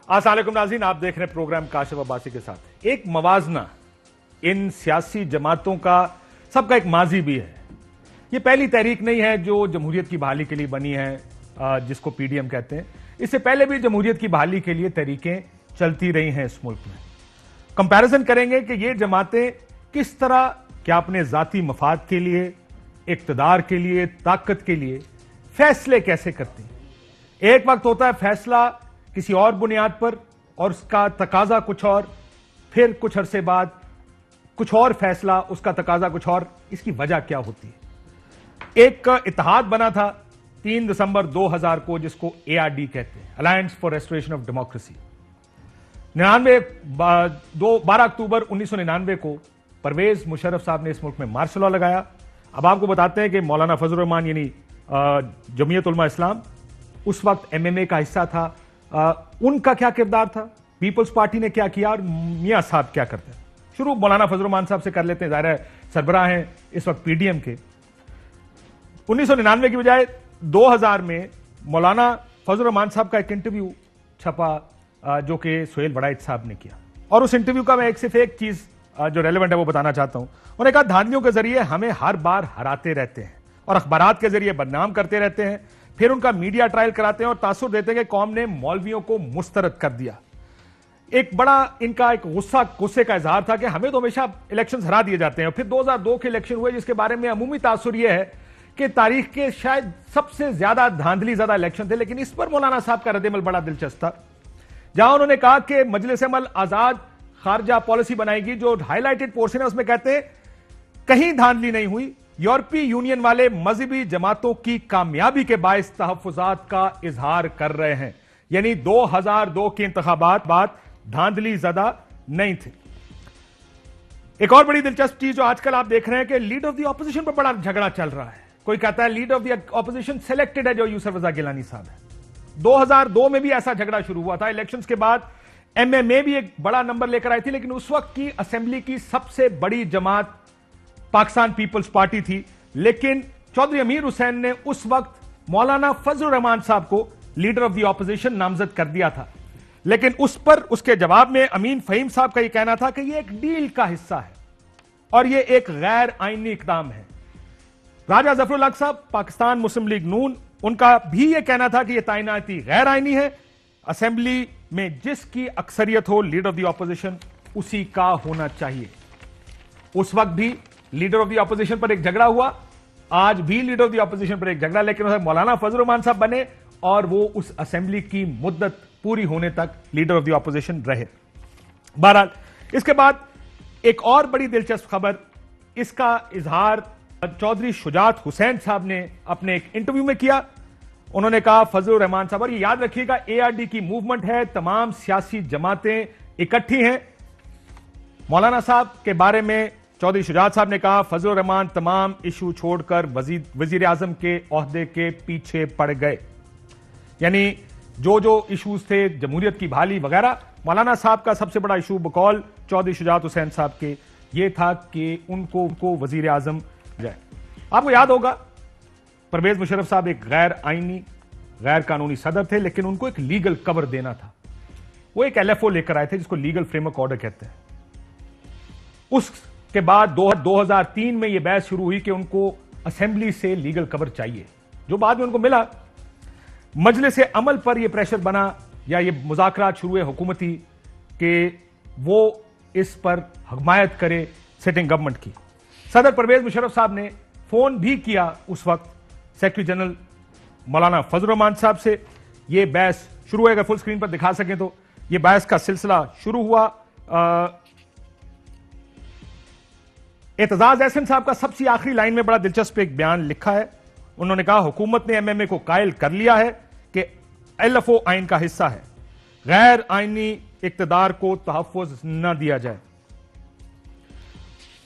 अस्सलाम वालेकुम नाज़रीन, आप देख रहे हैं प्रोग्राम काशिफ अब्बासी के साथ। एक मवाजना इन सियासी जमातों का सबका एक माजी भी है। ये पहली तहरीक नहीं है जो जमहूरियत की बहाली के लिए बनी है, जिसको पीडीएम कहते हैं। इससे पहले भी जमहूरियत की बहाली के लिए तहरीकें चलती रही हैं इस मुल्क में। कंपैरिजन करेंगे कि ये जमातें किस तरह क्या अपने जाती मफाद के लिए, इक्तदार के लिए, ताकत के लिए फैसले कैसे करती हैं। एक वक्त होता है फैसला किसी और बुनियाद पर और उसका तकाजा कुछ और, फिर कुछ अरसे बाद कुछ और फैसला, उसका तकाजा कुछ और। इसकी वजह क्या होती है? एक इत्तेहाद बना था 3 दिसंबर 2000 को, जिसको ARD कहते हैं, alliance for restoration of democracy. 12 अक्टूबर 1999 को परवेज मुशर्रफ साहब ने इस मुल्क में मार्शल लॉ लगाया। अब आपको बताते हैं कि मौलाना फजलुर रहमान यानी जमीयत उलमा इस्लाम उस वक्त MMA का हिस्सा था। उनका क्या किरदार था, पीपल्स पार्टी ने क्या किया और मियां साहब क्या करते हैं। शुरू मौलाना फजलुर रहमान साहब से कर लेते हैं, ज़ाहिर है सरबराह हैं इस वक्त PDM के। 1999 की बजाय 2000 में मौलाना फजलुर रहमान साहब का एक इंटरव्यू छपा जो कि सुहेल वड़ाइच साहब ने किया, और उस इंटरव्यू का मैं सिर्फ एक चीज जो रेलेवेंट है वो बताना चाहता हूं। उन्होंने कहा धांधलियों के जरिए हमें हर बार हराते रहते हैं और अखबारात के जरिए बदनाम करते रहते हैं, फिर उनका मीडिया ट्रायल कराते हैं और तासुर देते हैं कि कौम ने मौलवियों को मुस्तरद कर दिया। एक बड़ा इनका एक गुस्से का इजहार था कि हमें तो हमेशा इलेक्शंस हरा दिए जाते हैं। फिर 2002 के इलेक्शन हुए जिसके बारे में अमूमी तासुर यह है कि तारीख के शायद सबसे ज्यादा धांधली ज्यादा इलेक्शन थे। लेकिन इस पर मौलाना साहब का रद्द-ए-अमल बड़ा दिलचस्प था, जहां उन्होंने कहा कि मजलिस अमल आजाद खारजा पॉलिसी बनाएगी। जो हाईलाइटेड पोर्शन है उसमें कहते हैं कहीं धांधली नहीं हुई, यूरोपीय यूनियन वाले मजहबी जमातों की कामयाबी के बायस तहफ्फुजात का इजहार कर रहे हैं। यानी 2002 के इंतखाबात बाद धांधली ज्यादा नहीं थी। एक और बड़ी दिलचस्प चीज जो आजकल आप देख रहे हैं कि लीडर ऑफ द ऑपोजिशन पर बड़ा झगड़ा चल रहा है। कोई कहता है leader of the opposition selected है जो यूसुफ रजा गिलानी साहब है। 2002 में भी ऐसा झगड़ा शुरू हुआ था। इलेक्शंस के बाद MMA भी एक बड़ा नंबर लेकर आई थी, लेकिन उस वक्त की असेंबली की सबसे बड़ी जमात पाकिस्तान पीपल्स पार्टी थी। लेकिन चौधरी अमीर हुसैन ने उस वक्त मौलाना फजलुर रहमान साहब को लीडर ऑफ द ऑपोजिशन नामजद कर दिया था। लेकिन उस पर उसके जवाब में अमीन फहीम साहब का यह कहना था कि यह एक डील का हिस्सा है और यह एक गैर आईनी इकदाम है। राजा जफरुल हक साहब पाकिस्तान मुस्लिम लीग नून, उनका भी यह कहना था कि यह तैनाती गैर आईनी है। असेंबली में जिसकी अक्सरियत हो लीडर ऑफ द ऑपोजिशन उसी का होना चाहिए। उस वक्त भी लीडर ऑफ द ऑपोजिशन पर एक झगड़ा हुआ, आज भी लीडर ऑफ द ऑपोजिशन पर एक झगड़ा, लेकिन मौलाना फजलुर रहमान साहब बने और वो उस असेंबली की मुद्दत पूरी होने तक लीडर ऑफ द ऑपोजिशन रहे। बहरहाल इसके बाद एक और बड़ी दिलचस्प खबर, इसका इजहार चौधरी शुजात हुसैन साहब ने अपने एक इंटरव्यू में किया। उन्होंने कहा फजलुर रहमान साहब, और ये याद रखिएगा ARD की मूवमेंट है, तमाम सियासी जमातें इकट्ठी हैं। मौलाना साहब के बारे में चौधरी शुजात साहब ने कहा फजलुर रहमान तमाम इशू छोड़कर वजीर आजम के ओहदे के पीछे पड़ गए। यानी जो जो इशूज थे जमहूरियत की बहाली वगैरह, मौलाना साहब का सबसे बड़ा इशू बकौल चौधरी शुजात हुसैन साहब के ये था कि उनको वजीर आजम जाए। आपको याद होगा परवेज मुशर्रफ साहब एक गैर आईनी गैर कानूनी सदर थे, लेकिन उनको एक लीगल कवर देना था। वो एक LFO लेकर आए थे जिसको लीगल फ्रेमवर्क ऑर्डर कहते हैं। उसके बाद 2003 में यह बहस शुरू हुई कि उनको असेंबली से लीगल कवर चाहिए, जो बाद में उनको मिला। मजलिस अमल पर यह प्रेशर बना या ये मुज़ाकरात शुरू हुए हुकूमती कि वो इस पर हमायत करे सिटिंग गवर्नमेंट की। सदर परवेज मुशर्रफ साहब ने फोन भी किया उस वक्त सेक्रेटरी जनरल मौलाना फजलुर रहमान साहब से। यह बहस शुरू है, अगर फुल स्क्रीन पर दिखा सकें तो यह बहस का सिलसिला शुरू हुआ। एतजाज एहसन साहब का सबसे आखिरी लाइन में बड़ा दिलचस्प एक बयान लिखा है। उन्होंने कहा हुकूमत ने MMA को कायल कर लिया है कि LFO आइन का हिस्सा है, गैर आईनी इक्तदार को तहफ्फुज न दिया जाए।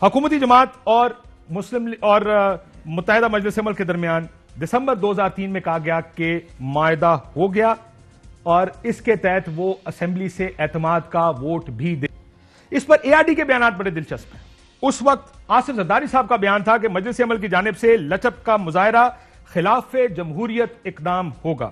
हुकूमती जमात और मुस्लिम और मुत्तहिदा मजलिस अमल के दरमियान दिसंबर 2003 में कहा गया कि मायदा हो गया और इसके तहत वो असेंबली से एतमाद का वोट भी दे। इस पर ARD के बयान बड़े दिलचस्प हैं। उस वक्त आसिफ जरदारी साहब का बयान था कि मजलिस अमल की जानिब से लचक का मुजाहरा खिलाफ जमहूरियत इकदाम होगा।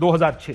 2006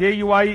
JUI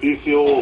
PCO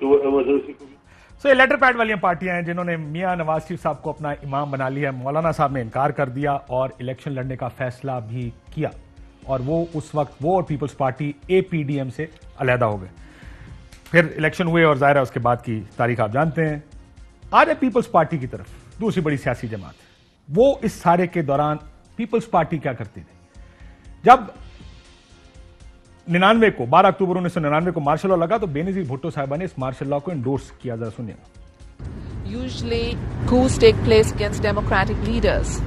कि वो इमरजेंसी को भी। सो ये लेटर पैड वाली पार्टियां हैं जिन्होंने मियां नवाज शरीफ साहब को अपना इमाम बना लिया। मौलाना साहब ने इनकार कर दिया और इलेक्शन लड़ने का फैसला भी किया, और वो उस वक्त वो और पीपल्स पार्टी APDM से अलहदा हो गए। फिर इलेक्शन हुए और जाहिर है उसके बाद की तारीख आप जानते हैं। आ रहे पीपल्स पार्टी की तरफ, दूसरी बड़ी सियासी जमात है। वो इस सारे के दौरान पीपल्स पार्टी क्या करती थी? जब 99 को 12 अक्टूबर 1999 को मार्शल लॉ लगा तो बेनजीर भुट्टो साहिबा ने इस मार्शल लॉ को एंडोर्स किया। जरा सुनिएगा। Usually coups take place against democratic leaders.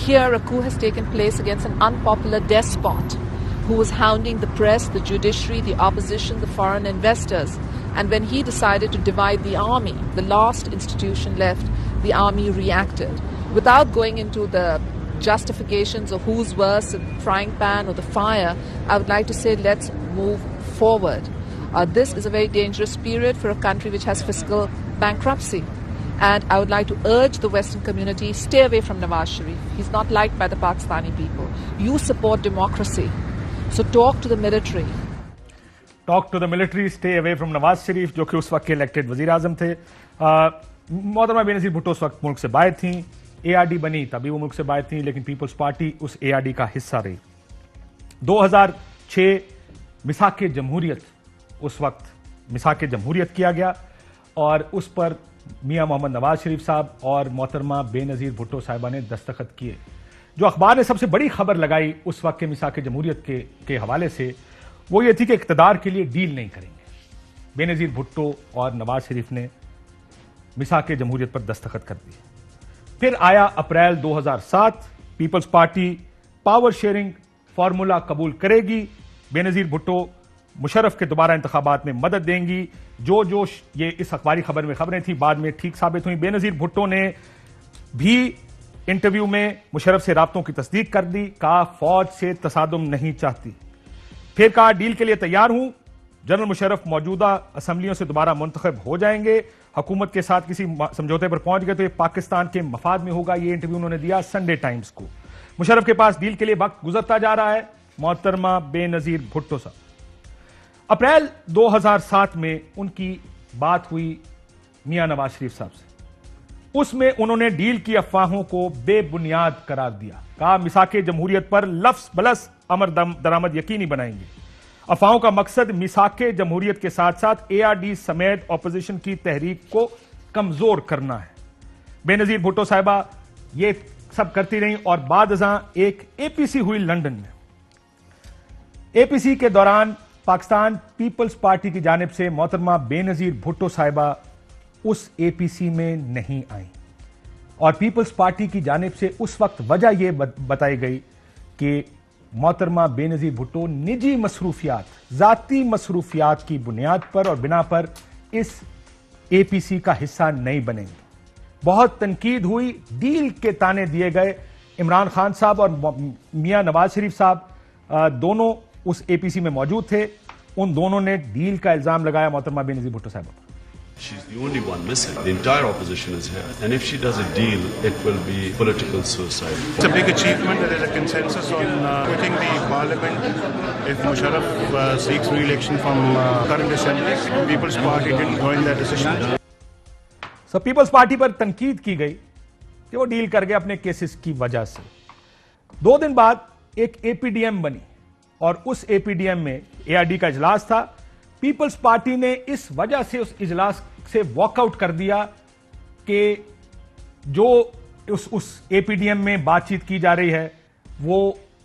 Here a coup has taken place against an unpopular despot who was hounding the press, the judiciary, the opposition, the foreign investors. And when he decided to divide the army, the last institution left, the army reacted. Without going into the justifications of who's worse, the frying pan or the fire, I would like to say let's move forward. This is a very dangerous period for a country which has fiscal bankruptcy. And I would like to urge the Western community, stay away from Nawaz Sharif. He's not liked by the Pakistani people. You support democracy. So talk to the military. Talk to the military, stay away from Nawaz Sharif, जो कि उस वक्त के elected वजीर आजम थे। मोहतरमा बेनजीर भुट्टो उस वक्त मुल्क से बाहर थी। ARD बनी तभी वो मुल्क से बाहर थी, लेकिन पीपल्स पार्टी उस ARD का हिस्सा रही। 2006 मिसाक जमहूरियत, उस वक्त मिसाक जमहूरियत किया गया और उस पर मियां मोहम्मद नवाज शरीफ साहब और मोहतरमा बेनजीर भुट्टो साहिबा ने दस्तखत किए। जो अखबार ने सबसे बड़ी खबर लगाई उस वक्त के मिसाक जमहूरियत के हवाले से वो ये थी कि इक़्तिदार के लिए डील नहीं करेंगे। बेनजीर भुट्टो और नवाज शरीफ ने मिसाक जमहूरियत पर दस्तखत कर दिए। फिर आया April 2007, People's Party power sharing formula कबूल करेगी, बेनजीर भुट्टो मुशर्रफ के दोबारा इंतखाबात में मदद देंगी। जो ये इस अखबारी खबर में खबरें थी बाद में ठीक साबित हुई। बेनजीर भुट्टो ने भी इंटरव्यू में मुशर्रफ से राब्तों की तस्दीक कर दी, कहा फौज से तसादुम नहीं चाहती। फिर कहा डील के लिए तैयार हूं, जनरल मुशर्रफ मौजूदा असम्बलियों से दोबारा मुंतखब हो जाएंगे, हुकूमत के साथ किसी समझौते पर पहुंच गए तो ये पाकिस्तान के मफाद में होगा। ये इंटरव्यू उन्होंने दिया संडे टाइम्स को। मुशर्रफ के पास डील के लिए वक्त गुजरता जा रहा है। मोहतरमा बेनजीर भुट्टो साहब, अप्रैल 2007 में उनकी बात हुई मियां नवाज शरीफ साहब से। उसमें उन्होंने डील की अफवाहों को बेबुनियाद करार दिया, कहा मिसाक जमहूरियत पर लफ्ज बलस अमर दरामद यकीनी बनाएंगे। अफवाहों का मकसद मिसाक जमहूरियत के साथ साथ ARD समेत ऑपोजिशन की तहरीक को कमजोर करना है। बेनजीर भुट्टो साहिबा ये सब करती रही और बाद अज़ां एक APC हुई लंदन में। APC के दौरान पाकिस्तान पीपल्स पार्टी की जानिब से मोहतरमा बेनजीर भुट्टो साहिबा उस APC में नहीं आई और पीपल्स पार्टी की जानिब से उस वक्त वजह यह बताई गई कि मोहतरमा बेनजीर भुट्टो निजी मसरूफियात, जाती मसरूफियात की बुनियाद पर और बिना पर इस APC का हिस्सा नहीं बनेंगे। बहुत तनकीद हुई, डील के ताने दिए गए। इमरान खान साहब और मियां नवाज शरीफ साहब दोनों उस APC में मौजूद थे। उन दोनों ने डील का इल्जाम लगाया मोहतरमा बेनजीर भुट्टो साहब पर। She's the only one missing. The entire opposition is here. And if she does a deal, it will be political suicide. It's a big achievement that there is a consensus on quitting the parliament if Musharraf seeks re-election from current assembly. People's Party didn't join that decision. So People's Party पर तनकीद की गई कि वो deal कर गए अपने cases की वजह से। 2 दिन बाद एक APDM बनी और उस APDM में ARD का इजलास था। पीपल्स पार्टी ने इस वजह से उस इजलास से वॉकआउट कर दिया कि जो उस APDM में बातचीत की जा रही है वो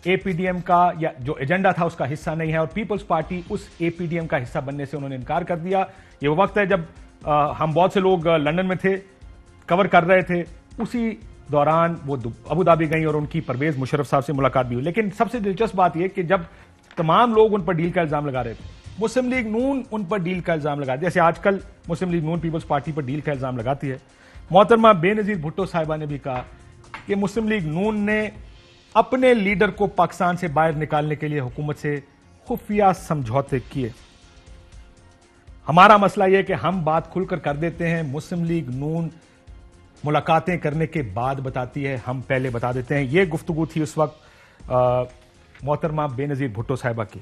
APDM का या जो एजेंडा था उसका हिस्सा नहीं है और पीपल्स पार्टी उस APDM का हिस्सा बनने से उन्होंने इनकार कर दिया। ये वो वक्त है जब हम बहुत से लोग लंदन में थे, कवर कर रहे थे। उसी दौरान वो अबू धाबी गई और उनकी परवेज मुशर्रफ साहब से मुलाकात भी हुई। लेकिन सबसे दिलचस्प बात यह कि जब तमाम लोग उन पर डील का इल्जाम लगा रहे थे, मुस्लिम लीग नून उन पर डील का इल्जाम लगा, जैसे आजकल मुस्लिम लीग नून पीपल्स पार्टी पर डील का इल्जाम लगाती है। मोहतरमा बेनजीर भुट्टो साहिबा ने भी कहा कि मुस्लिम लीग नून ने अपने लीडर को पाकिस्तान से बाहर निकालने के लिए हुकूमत से खुफिया समझौते किए। हमारा मसला यह कि हम बात खुलकर कर देते हैं, मुस्लिम लीग नून मुलाकातें करने के बाद बताती है, हम पहले बता देते हैं। यह गुफ्तगू थी उस वक्त मोहतरमा बेनजीर भुट्टो साहिबा की।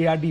ARD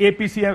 APC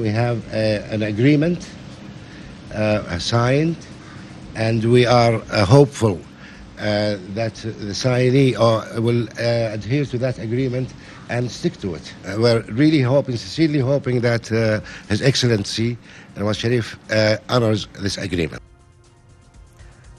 We have an agreement signed, and we are hopeful that the signee will adhere to that agreement and stick to it. We're really hoping, sincerely hoping that His Excellency Nawaz Sharif honors this agreement.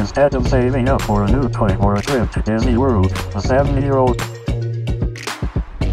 Instead of saving up for a new toy or a trip to Disney World, a 7-year-old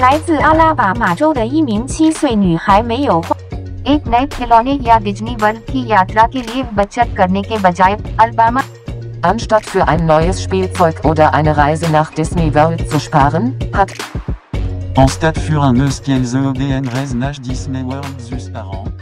来自阿拉巴马州的一名7岁女孩没有花 एक नए खिलौने या Disney world की यात्रा के लिए बचत करने के बजाय Alabama Anstatt für ein neues Spielzeug oder eine Reise nach Disney World zu sparen, hat Anstatt für un neus Kielzeug oder eine Reise nach Disney World zu sparen,